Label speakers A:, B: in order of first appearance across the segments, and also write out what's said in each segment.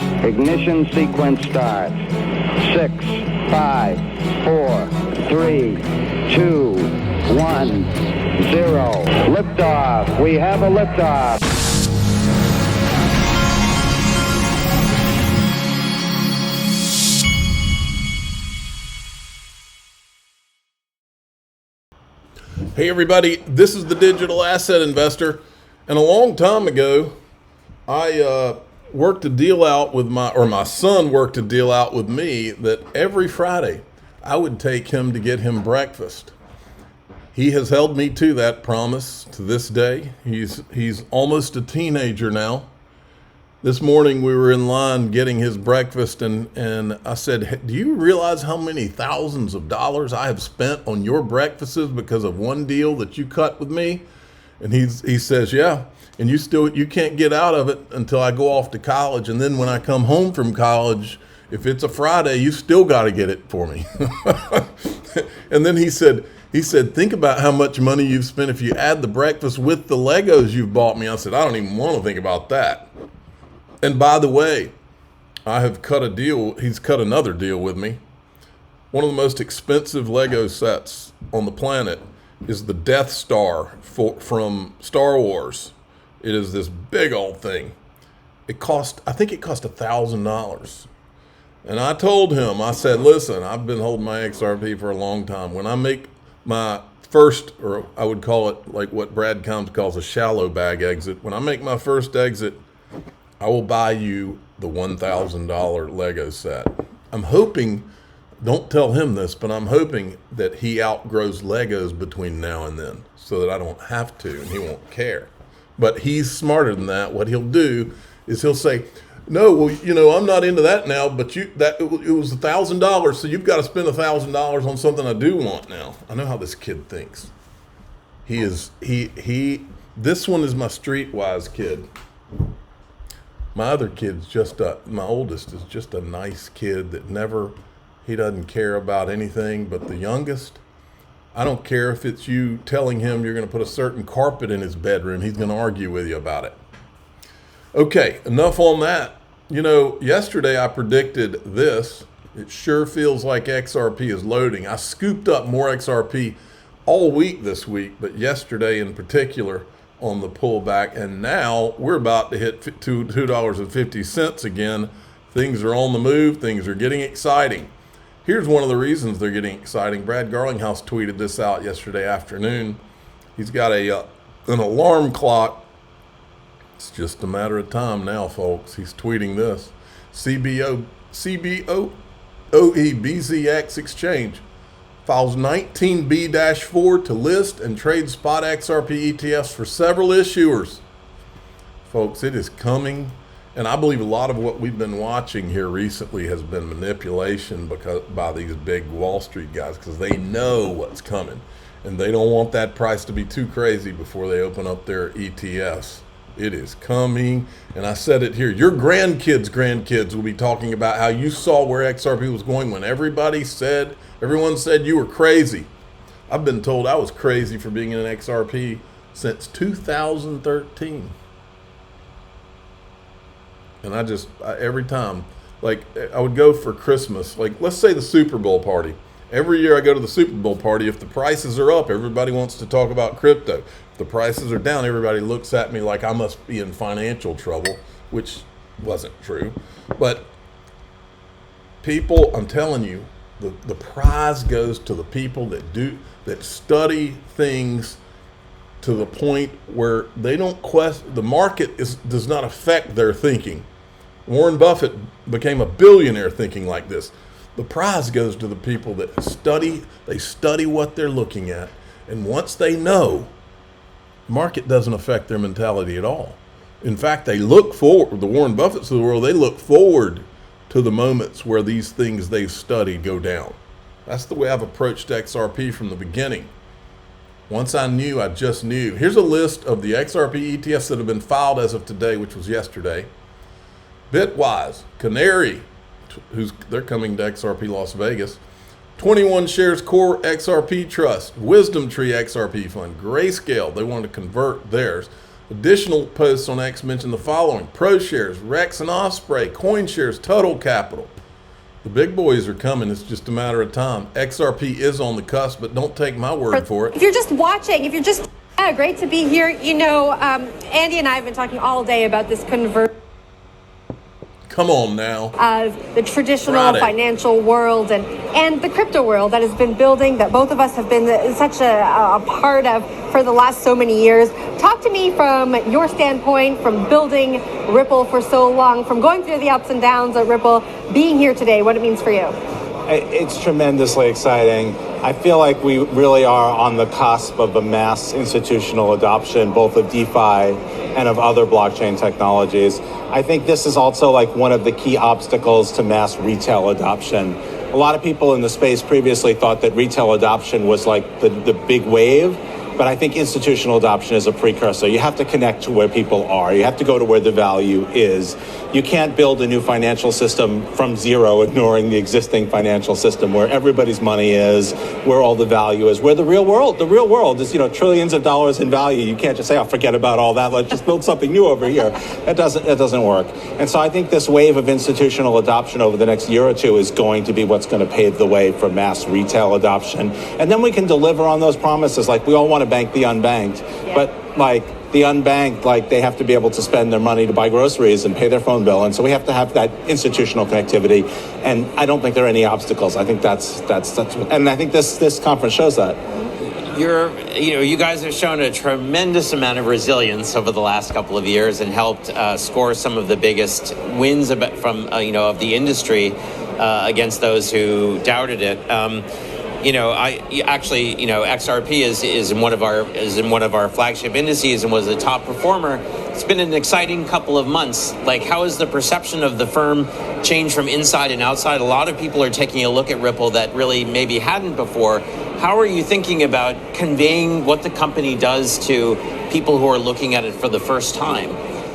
A: Ignition sequence start. 6, 5, 4, 3, 2, 1, 0. Liftoff. We have a liftoff.
B: Hey everybody, this is the Digital Asset Investor, and a long time ago, I worked a deal out with my son worked a deal out with me that every Friday I would take him to get him breakfast. He has held me to that promise to this day. He's almost a teenager now. This morning we were in line getting his breakfast, and I said, do you realize how many thousands of dollars I have spent on your breakfasts because of one deal that you cut with me? And he says, yeah, and you can't get out of it until I go off to college. And then when I come home from college, if it's a Friday, you still got to get it for me. And then he said, think about how much money you've spent if you add the breakfast with the Legos you've bought me. I said, I don't even want to think about that. And by the way, I have cut a deal. He's cut another deal with me. One of the most expensive Lego sets on the planet is the Death Star from Star Wars. It is this big old thing. I think it cost $1,000. And I told him, I said, listen, I've been holding my XRP for a long time. When I make my first, or I would call it like what Brad Combs calls a shallow bag exit, when I make my first exit, I will buy you the $1,000 Lego set. I'm hoping, don't tell him this, but I'm hoping that he outgrows Legos between now and then so that I don't have to and he won't care. But he's smarter than that. What he'll do is he'll say, no, well, I'm not into that now, but it was $1,000, so you've got to spend $1,000 on something I do want now. I know how this kid thinks. This one is my streetwise kid. My other kid's my oldest is just a nice kid that he doesn't care about anything. But the youngest, I don't care if it's you telling him you're going to put a certain carpet in his bedroom, he's going to argue with you about it. Okay, enough on that. Yesterday I predicted this. It sure feels like XRP is loading. I scooped up more XRP all week this week, but yesterday in particular, on the pullback, and now we're about to hit $2.50 again. Things are on the move. Things are getting exciting. Here's one of the reasons they're getting exciting. Brad Garlinghouse tweeted this out yesterday afternoon. He's got an alarm clock. It's just a matter of time now, folks. He's tweeting this. CBOE BZX Exchange files 19B-4 to list and trade spot XRP ETFs for several issuers. Folks, it is coming. And I believe a lot of what we've been watching here recently has been manipulation by these big Wall Street guys, because they know what's coming. And they don't want that price to be too crazy before they open up their ETFs. It is coming. And I said it here. Your grandkids will be talking about how you saw where XRP was going when everyone said you were crazy. I've been told I was crazy for being in an XRP since 2013. And every time, like I would go for Christmas, like let's say the Super Bowl party. Every year I go to the Super Bowl party. If the prices are up, everybody wants to talk about crypto. If the prices are down, everybody looks at me like I must be in financial trouble, which wasn't true. But people, I'm telling you, the prize goes to the people that study things to the point where they don't question. The market does not affect their thinking. Warren Buffett became a billionaire thinking like this. The prize goes to the people that study. They study what they're looking at, and once they know, the market doesn't affect their mentality at all. In fact, they look forward. The Warren Buffetts of the world, they look forward to the moments where these things they've studied go down. That's the way I've approached XRP from the beginning. Once I knew, I just knew. Here's a list of the XRP ETFs that have been filed as of today, which was yesterday. Bitwise, Canary, they're coming to XRP Las Vegas. 21 Shares Core XRP Trust, Wisdom Tree XRP Fund, Grayscale, they want to convert theirs. Additional posts on X mention the following: ProShares, Rex and Osprey, CoinShares, Total Capital. The big boys are coming. It's just a matter of time. XRP is on the cusp, but don't take my word for it.
C: If you're just watching, great to be here. Andy and I have been talking all day about this conversion.
B: Come on now.
C: Of the traditional financial world and the crypto world that has been building, that both of us have been such a part of for the last so many years. Talk to me from your standpoint, from building Ripple for so long, from going through the ups and downs at Ripple, being here today, what it means for you.
D: It's tremendously exciting. I feel like we really are on the cusp of a mass institutional adoption, both of DeFi and of other blockchain technologies. I think this is also like one of the key obstacles to mass retail adoption. A lot of people in the space previously thought that retail adoption was like the big wave, but I think institutional adoption is a precursor. You have to connect to where people are. You have to go to where the value is. You can't build a new financial system from zero, ignoring the existing financial system where everybody's money is, where all the value is, where the real world is, trillions of dollars in value. You can't just say, forget about all that. Let's just build something new over here. That doesn't work. And so I think this wave of institutional adoption over the next year or two is going to be what's going to pave the way for mass retail adoption. And then we can deliver on those promises. Like, we all want to bank the unbanked, but the unbanked, they have to be able to spend their money to buy groceries and pay their phone bill. And so we have to have that institutional connectivity. And I don't think there are any obstacles. I think that's and I think this conference shows that.
E: You guys have shown a tremendous amount of resilience over the last couple of years and helped score some of the biggest wins from of the industry against those who doubted it. XRP is in one of our flagship indices and was a top performer. It's been an exciting couple of months. How has the perception of the firm changed from inside and outside? A lot of people are taking a look at Ripple that really maybe hadn't before. How are you thinking about conveying what the company does to people who are looking at it for the first time?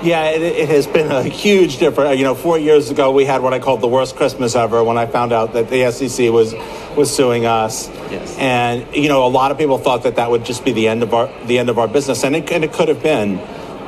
D: Yeah, it has been a huge difference. 4 years ago, we had what I called the worst Christmas ever when I found out that the SEC was suing us.
E: Yes.
D: And a lot of people thought that would just be the end of our business, and it could have been.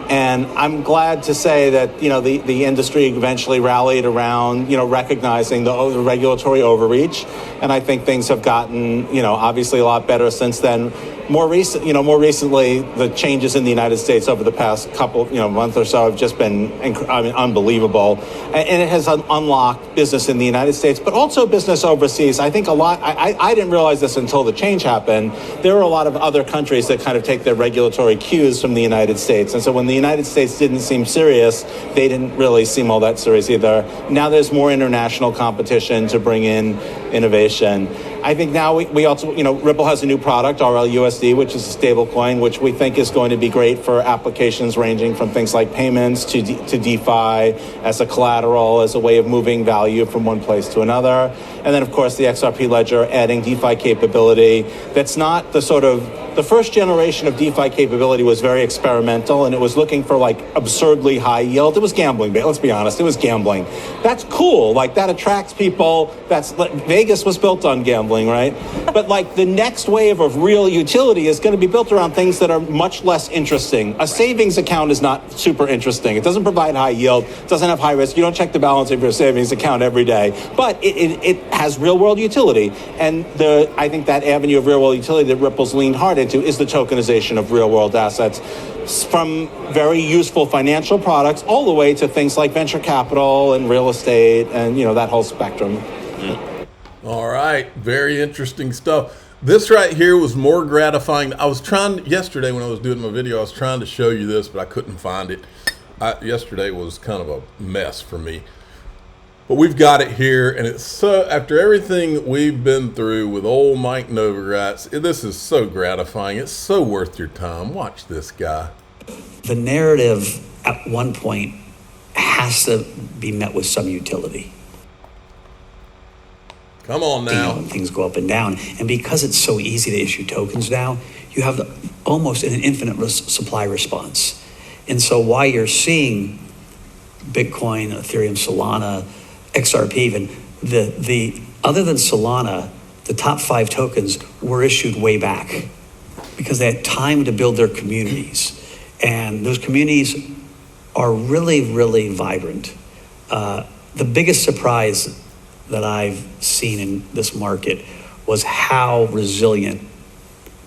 D: And I'm glad to say that the industry eventually rallied around recognizing the regulatory overreach, and I think things have gotten obviously a lot better since then. More recently, the changes in the United States over the past month or so have just been unbelievable, and it has unlocked business in the United States, but also business overseas. I think a lot. I didn't realize this until the change happened. There are a lot of other countries that kind of take their regulatory cues from the United States, and so when the United States didn't seem serious, they didn't really seem all that serious either. Now there's more international competition to bring in innovation. I think now we also, Ripple has a new product, RLUSD, which is a stable coin, which we think is going to be great for applications ranging from things like payments to DeFi, as a collateral, as a way of moving value from one place to another. And then, of course, the XRP ledger adding DeFi capability. That's not the first generation of DeFi capability was very experimental, and it was looking for absurdly high yield. It was gambling, let's be honest, it was gambling. That's cool, that attracts people. Vegas was built on gambling, right? But the next wave of real utility is going to be built around things that are much less interesting. A savings account is not super interesting. It doesn't provide high yield, it doesn't have high risk. You don't check the balance of your savings account every day, but it has real world utility. And I think that avenue of real world utility that Ripple's leaned hard into is the tokenization of real world assets, from very useful financial products all the way to things like venture capital and real estate and that whole spectrum.
B: All right, very interesting stuff. This right here was more gratifying. Yesterday when I was doing my video, I was trying to show you this, but I couldn't find it. Yesterday was kind of a mess for me. But we've got it here, and it's so, after everything we've been through with old Mike Novogratz, this is so gratifying. It's so worth your time. Watch this guy.
F: The narrative at one point has to be met with some utility.
B: Come on now.
F: Things go up and down. And because it's so easy to issue tokens now, you have almost an infinite supply response. And so while you're seeing Bitcoin, Ethereum, Solana, XRP even, the other than Solana, the top 5 tokens were issued way back because they had time to build their communities. And those communities are really, really vibrant. The biggest surprise that I've seen in this market was how resilient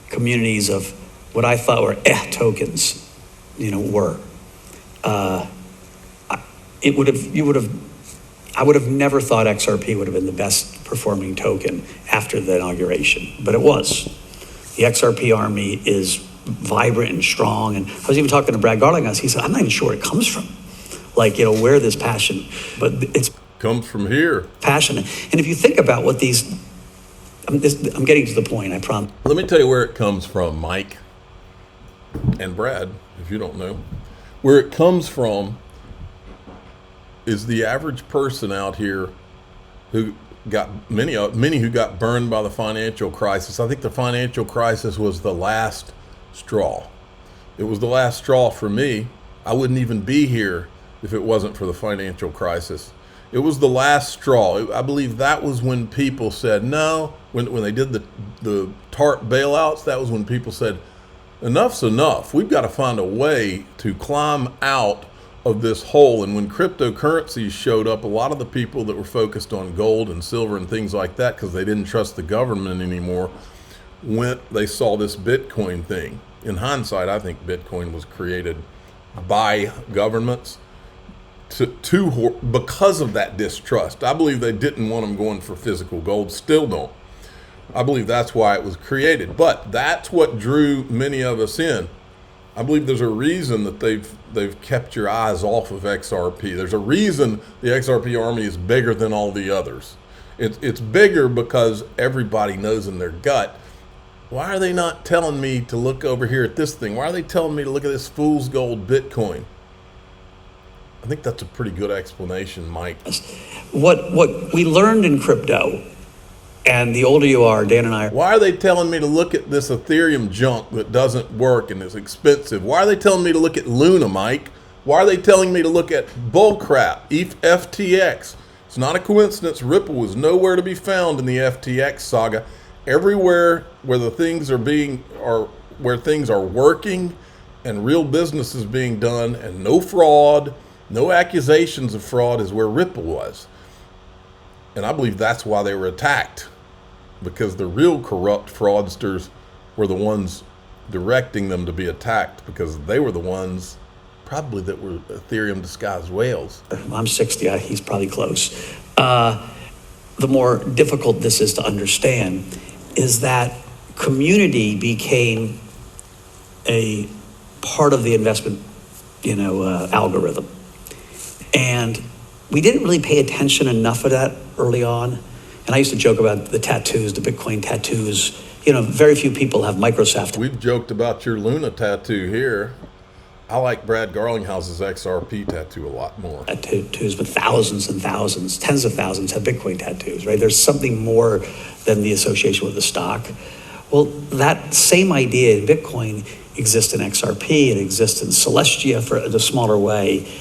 F: communities of what I thought were tokens, were. I would have never thought XRP would have been the best performing token after the inauguration, but it was. The XRP army is vibrant and strong. And I was even talking to Brad Garlinghouse. He said, I'm not even sure where it comes from. Where this passion, but it's
B: comes from here.
F: Passionate. And if you think about what I'm getting to the point, I promise.
B: Let me tell you where it comes from, Mike and Brad, if you don't know. Where it comes from is the average person out here who got many who got burned by the financial crisis. I think the financial crisis was the last straw. It was the last straw for me. I wouldn't even be here if it wasn't for the financial crisis. It was the last straw. I believe that was when people said no. When they did the TARP bailouts, that was when people said, enough's enough. We've got to find a way to climb out of this hole. And when cryptocurrencies showed up, a lot of the people that were focused on gold and silver and things like that, because they didn't trust the government anymore, they saw this Bitcoin thing. In hindsight, I think Bitcoin was created by governments because of that distrust. I believe they didn't want them going for physical gold, still don't. I believe that's why it was created, but that's what drew many of us in. I believe there's a reason that they've kept your eyes off of XRP. There's a reason the XRP army is bigger than all the others. It's bigger because everybody knows in their gut, why are they not telling me to look over here at this thing? Why are they telling me to look at this fool's gold Bitcoin? I think that's a pretty good explanation, Mike.
F: What we learned in crypto, and the older you are, Dan and I.
B: Why are they telling me to look at this Ethereum junk that doesn't work and is expensive? Why are they telling me to look at Luna, Mike? Why are they telling me to look at bullcrap, FTX? It's not a coincidence. Ripple was nowhere to be found in the FTX saga. Everywhere where things are working and real business is being done and no fraud, no accusations of fraud is where Ripple was. And I believe that's why they were attacked, because the real corrupt fraudsters were the ones directing them to be attacked, because they were the ones probably that were Ethereum disguised whales.
F: I'm 60, he's probably close. The more difficult this is to understand is that community became a part of the investment, algorithm. And we didn't really pay attention enough of that early on. And I used to joke about the tattoos, the Bitcoin tattoos. Very few people have Microsoft.
B: We've joked about your Luna tattoo here. I like Brad Garlinghouse's XRP tattoo a lot more.
F: Tattoos, but thousands and thousands, tens of thousands have Bitcoin tattoos, right? There's something more than the association with the stock. Well, that same idea in Bitcoin exists in XRP, it exists in Celestia for a smaller way.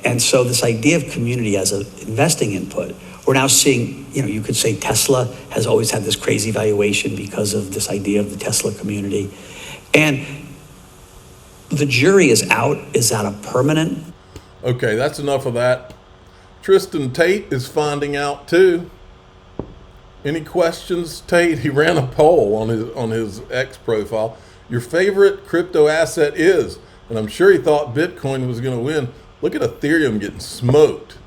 F: And so this idea of community as an investing input, we're now seeing, you could say Tesla has always had this crazy valuation because of this idea of the Tesla community. And the jury is out. Is that a permanent?
B: Okay, that's enough of that. Tristan Tate is finding out too. Any questions, Tate? He ran a poll on his X profile. Your favorite crypto asset is, and I'm sure he thought Bitcoin was going to win. Look at Ethereum getting smoked.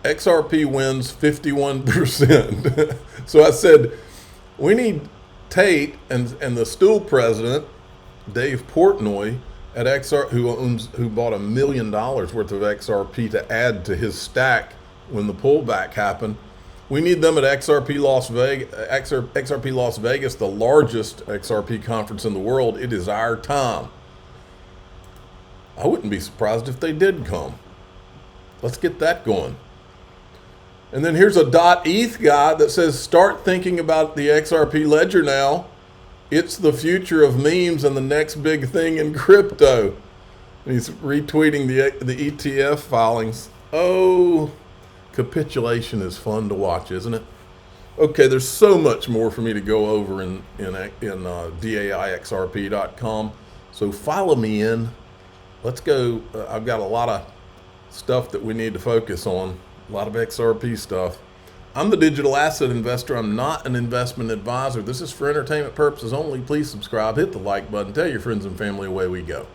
B: XRP wins 51%. So I said, we need Tate and the stool president, Dave Portnoy at XR, who bought $1 million worth of XRP to add to his stack when the pullback happened. We need them at XRP Las Vegas, the largest XRP conference in the world. It is our time. I wouldn't be surprised if they did come. Let's get that going. And then here's a .eth guy that says, start thinking about the XRP ledger now. It's the future of memes and the next big thing in crypto. And he's retweeting the ETF filings. Oh, capitulation is fun to watch, isn't it? Okay, there's so much more for me to go over in DAIXRP.com. So follow me in. Let's go. I've got a lot of stuff that we need to focus on, a lot of XRP stuff. I'm the digital asset investor. I'm not an investment advisor. This is for entertainment purposes only. Please subscribe, hit the like button, tell your friends and family, away we go.